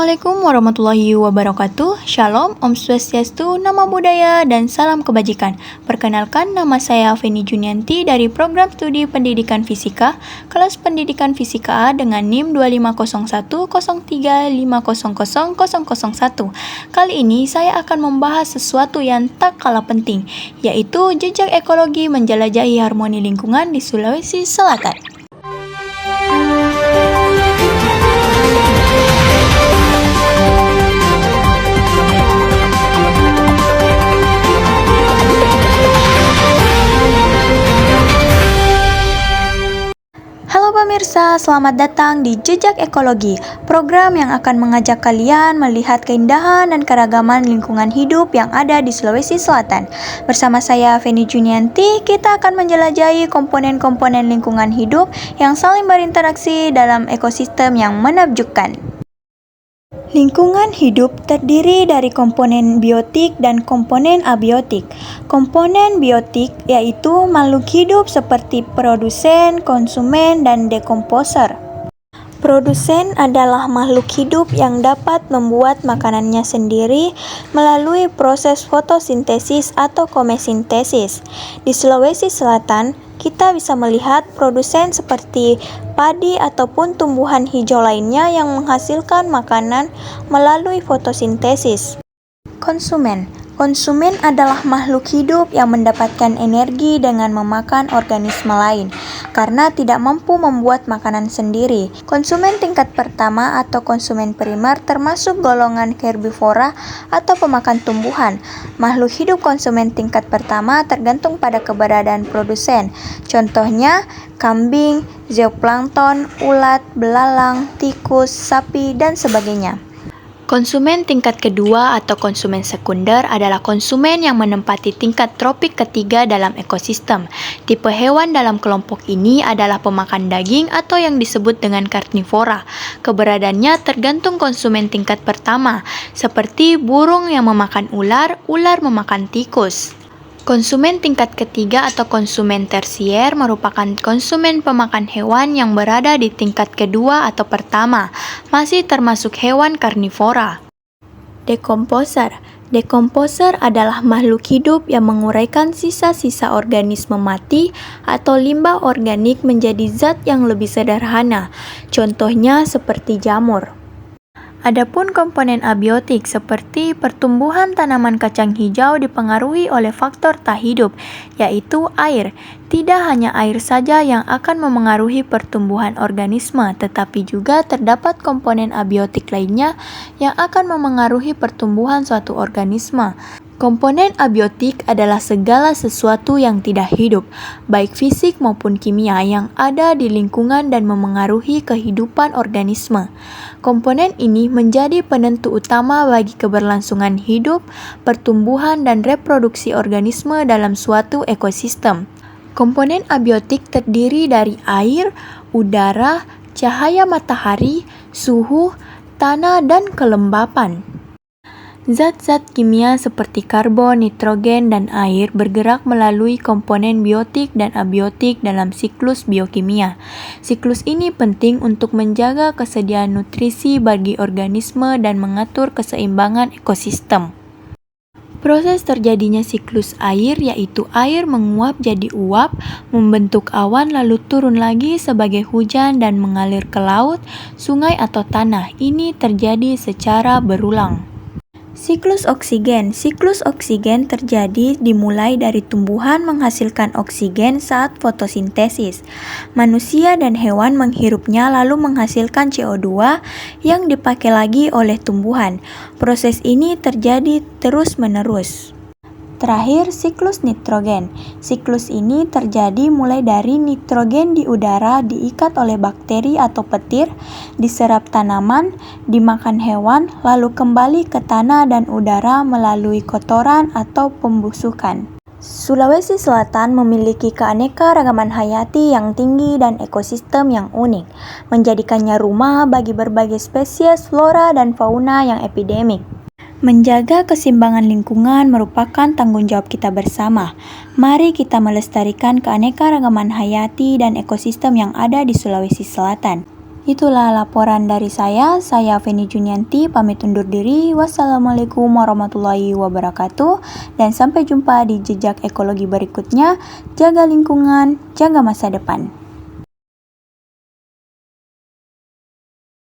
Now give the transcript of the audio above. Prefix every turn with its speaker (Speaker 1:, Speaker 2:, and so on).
Speaker 1: Assalamualaikum warahmatullahi wabarakatuh. Shalom, Om Swastiastu, Namo Buddhaya, dan salam kebajikan. Perkenalkan, nama saya Feni Junianti dari Program Studi Pendidikan Fisika, kelas Pendidikan Fisika A dengan NIM 250103500001. Kali ini saya akan membahas sesuatu yang tak kalah penting, yaitu jejak ekologi menjelajahi harmoni lingkungan di Sulawesi Selatan. Halo pemirsa, selamat datang di Jejak Ekologi, program yang akan mengajak kalian melihat keindahan dan keragaman lingkungan hidup yang ada di Sulawesi Selatan. Bersama saya, Feni Junianti, kita akan menjelajahi komponen-komponen lingkungan hidup yang saling berinteraksi dalam ekosistem yang menakjubkan. Lingkungan hidup terdiri dari komponen biotik dan komponen abiotik. Komponen biotik yaitu makhluk hidup seperti produsen, konsumen, dan dekomposer. Produsen adalah makhluk hidup yang dapat membuat makanannya sendiri melalui proses fotosintesis atau komesintesis. Di Sulawesi Selatan, kita bisa melihat produsen seperti padi ataupun tumbuhan hijau lainnya yang menghasilkan makanan melalui fotosintesis. Konsumen adalah makhluk hidup yang mendapatkan energi dengan memakan organisme lain karena tidak mampu membuat makanan sendiri. Konsumen tingkat pertama atau konsumen primer termasuk golongan herbivora atau pemakan tumbuhan. Makhluk hidup konsumen tingkat pertama tergantung pada keberadaan produsen. Contohnya kambing, zooplankton, ulat, belalang, tikus, sapi, dan sebagainya. Konsumen tingkat kedua atau konsumen sekunder adalah konsumen yang menempati tingkat tropik ketiga dalam ekosistem. Tipe hewan dalam kelompok ini adalah pemakan daging atau yang disebut dengan karnivora. Keberadaannya tergantung konsumen tingkat pertama, seperti burung yang memakan ular, ular memakan tikus. Konsumen tingkat ketiga atau konsumen tersier merupakan konsumen pemakan hewan yang berada di tingkat kedua atau pertama, masih termasuk hewan karnivora. Dekomposer adalah makhluk hidup yang menguraikan sisa-sisa organisme mati atau limbah organik menjadi zat yang lebih sederhana, contohnya seperti jamur. Adapun komponen abiotik seperti pertumbuhan tanaman kacang hijau dipengaruhi oleh faktor tak hidup, yaitu air. Tidak hanya air saja yang akan memengaruhi pertumbuhan organisme, tetapi juga terdapat komponen abiotik lainnya yang akan memengaruhi pertumbuhan suatu organisme. Komponen abiotik adalah segala sesuatu yang tidak hidup, baik fisik maupun kimia yang ada di lingkungan dan memengaruhi kehidupan organisme. Komponen ini menjadi penentu utama bagi keberlangsungan hidup, pertumbuhan, dan reproduksi organisme dalam suatu ekosistem. Komponen abiotik terdiri dari air, udara, cahaya matahari, suhu, tanah, dan kelembapan. Zat-zat kimia seperti karbon, nitrogen, dan air bergerak melalui komponen biotik dan abiotik dalam siklus biokimia. Siklus ini penting untuk menjaga kesediaan nutrisi bagi organisme dan mengatur keseimbangan ekosistem. Proses terjadinya siklus air yaitu air menguap jadi uap, membentuk awan lalu turun lagi sebagai hujan dan mengalir ke laut, sungai atau tanah. Ini terjadi secara berulang. Siklus oksigen terjadi dimulai dari tumbuhan menghasilkan oksigen saat fotosintesis. Manusia dan hewan menghirupnya lalu menghasilkan CO2 yang dipakai lagi oleh tumbuhan. Proses ini terjadi terus-menerus. Terakhir, siklus nitrogen. Siklus ini terjadi mulai dari nitrogen di udara diikat oleh bakteri atau petir, diserap tanaman, dimakan hewan, lalu kembali ke tanah dan udara melalui kotoran atau pembusukan. Sulawesi Selatan memiliki keanekaragaman hayati yang tinggi dan ekosistem yang unik, menjadikannya rumah bagi berbagai spesies flora dan fauna yang epidemik. Menjaga keseimbangan lingkungan merupakan tanggung jawab kita bersama. Mari kita melestarikan keanekaragaman hayati dan ekosistem yang ada di Sulawesi Selatan. Itulah laporan dari saya Feni Junianti, pamit undur diri. Wassalamualaikum warahmatullahi wabarakatuh, dan sampai jumpa di jejak ekologi berikutnya. Jaga lingkungan, jaga masa depan.